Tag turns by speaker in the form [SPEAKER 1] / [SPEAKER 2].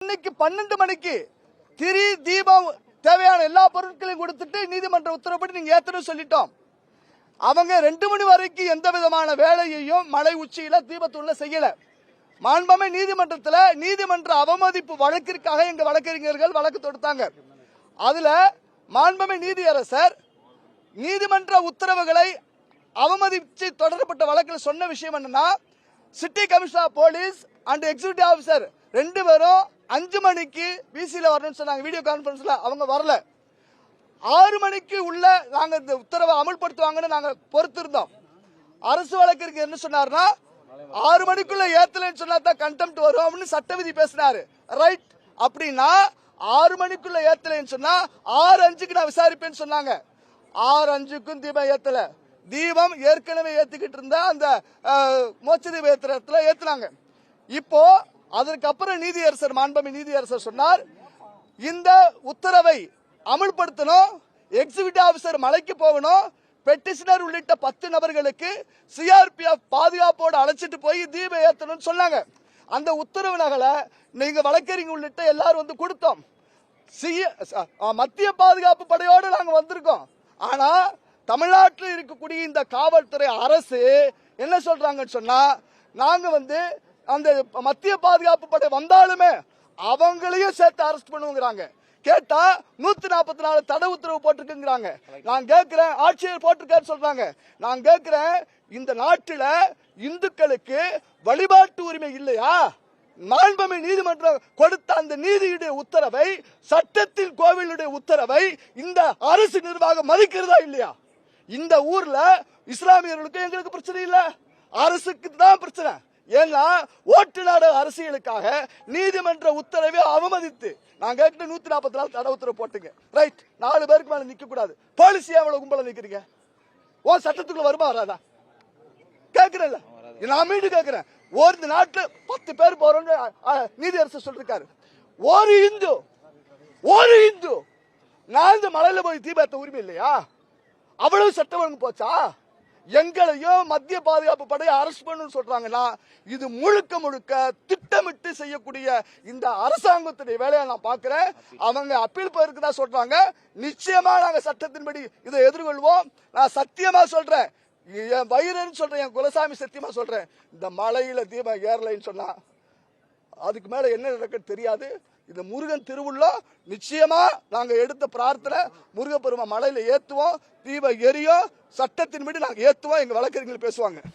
[SPEAKER 1] இன்னைக்கு 12 மணிக்கு திரி தீபம் தேவையான எல்லா பொருட்களையும் கொடுத்துட்டு நீதிமன்ற உத்தரவுப்படி நீங்க ஏத்தணும் சொல்லிட்டோம். அவங்க 2 மணி வரைக்கும் எந்த விதமான வேலையையும் மலை உச்சியில தீபத்துள்ள செய்யல. மாண்புமை நீதிமன்றத்தில் நீதிமன்ற அவமதிப்பு வழக்கிற்காக எங்க வழக்கறிஞர்கள் வழக்கு தொடுத்தாங்க. அதுல மாண்புமை நீதியரசர் நீதிமன்ற உத்தரவுகளை அவமதிச்சு தொடரப்பட்ட வழக்கில் சொன்ன விஷயம் என்னன்னா, city commissioner police and executive officer 2 பேரும் 5 மணிக்கு விசில வரணும்னு சொன்னாங்க. வீடியோ கான்பரன்ஸ்ல அவங்க வரல. 6 மணிக்கு உள்ள நாங்க இந்த உத்தரவை அமல்படுத்துவாங்கன்னு நாங்க பொறுத்திருந்தோம். அரசு வழக்கறிஞர் என்ன சொன்னார்னா, 6 மணிக்குள்ள ஏத்தலன்னு சொன்னா தான் கண்டெம்ட் வரும் அப்படின்னு சட்டவிதி பேசினாரு. ரைட், அப்படின்னா 6 மணிக்குள்ள ஏத்தலன்னு சொன்னா 6:05க்கு நான் விசாரிப்பேன்னு சொன்னாங்க. 6:05க்கும் தீபம் ஏத்தல. தீபம் ஏற்கனவே ஏத்திக்கிட்டு இருந்தா அந்த மோட்ச தீப ஏத்துறதுல ஏத்துனாங்க. இப்போ அதற்கப்புறம் நீதியரசர் மாண்புமை நீதியரசர் சொன்னார், இந்த உத்தரவை அமல்படுத்தணும், எக்ஸிகியூட்டிவ் ஆபிசர் மலைக்கு போகணும், பெட்டிஷனர் உள்ளிட்ட 10 நபர்களுக்கு சிஆர்பிஎஃப் பாதுகாப்போடு அழைச்சிட்டு போய் தீபம் ஏத்தணும்னு சொன்னாங்க. அந்த உத்தரவு நகலை நீங்க வழக்கறிஞர் உள்ளிட்ட எல்லாரும் வந்து கொடுத்தோம். மத்திய பாதுகாப்பு படையோடு நாங்க வந்திருக்கோம். ஆனா தமிழ்நாட்டில் இருக்கக்கூடிய இந்த காவல்துறை அரசு என்ன சொல்றாங்கன்னு சொன்னா, நாங்க வந்து அந்த மத்திய பாதுகாப்பு படை வந்தாலுமே அவங்களையும் சேர்த்து அரெஸ்ட் பண்ணுவாங்க. கேட்டா 144 தடை உத்தரவு போட்டிருக்குங்கிறாங்க. நான் கேட்கிறேன், ஆட்சியர் போட்டிருக்காரு சொல்றாங்க. நான் கேட்கிறேன், இந்த நாட்டில இந்துக்களுக்கு வழிபாட்டு உரிமை இல்லையா? மாண்புமை நீதிமன்றம் கொடுத்த அந்த நீதியுடைய உத்தரவை, சட்டத்தின் கோவிலுடைய உத்தரவை இந்த அரசு நிர்வாகம் மதிக்கிறதா இல்லையா? இந்த ஊர்ல இஸ்லாமியர்களுக்கு எங்களுக்கு பிரச்சனை இல்ல, அரசுக்கு தான் பிரச்சனை. ஏன்னா ஓட்டு நாடு அரசியலுக்காக நீதிமன்ற உத்தரவை அவமதித்து நாங்க 144 தடை உத்தரவு போட்டுங்க. ரைட், 4 பேருக்கு மேல நிக்க கூடாது. போலீஸ் எவ்வளவு கும்பல நிக்கிறீங்க? ஓ சட்டத்துக்குள்ள வருமா வராதா கேக்குறேன். நான் மீண்டும் கேட்கிறேன், ஒரு நாட்டுல 10 பேர் போறோம்னு நீதியரசர் சொல்லிருக்காரு. ஒரு இந்து நான் இந்த மலையில போய் தீபத்த உரிமை இல்லையா? அவ்வளவு சட்டம் ஒழுங்கு போச்சா? எங்களையும் மத்திய பாதுகாப்பு படையை அரெஸ்ட் பண்ணு சொல்றாங்கன்னா, இது முழுக்க முழுக்க திட்டமிட்டு செய்யக்கூடிய இந்த அரசாங்கத்துடைய வேலையை நான் பாக்குறேன். அவங்க அப்பீல் போயிருக்குதா சொல்றாங்க. நிச்சயமா நாங்க சட்டத்தின்படி இதை எதிர்கொள்வோம். நான் சத்தியமா சொல்றேன், என் வயிறுன்னு சொல்றேன், என் குலசாமி சத்தியமா சொல்றேன், இந்த மலையில தீபம் ஏறலைன்னு சொன்னா அதுக்கு மேல என்ன நடக்குன்னு தெரியாது. இந்த முருகன் திருவுள்ளா நிச்சயமா நாங்க எடுத்த பிரார்த்தனை, முருகப்பெருமா மலையில ஏத்துவோம், தீபம் எரியும், சட்டத்தின்படி நாங்க ஏத்துவோம். எங்க வழக்கறிஞர்கள் பேசுவாங்க.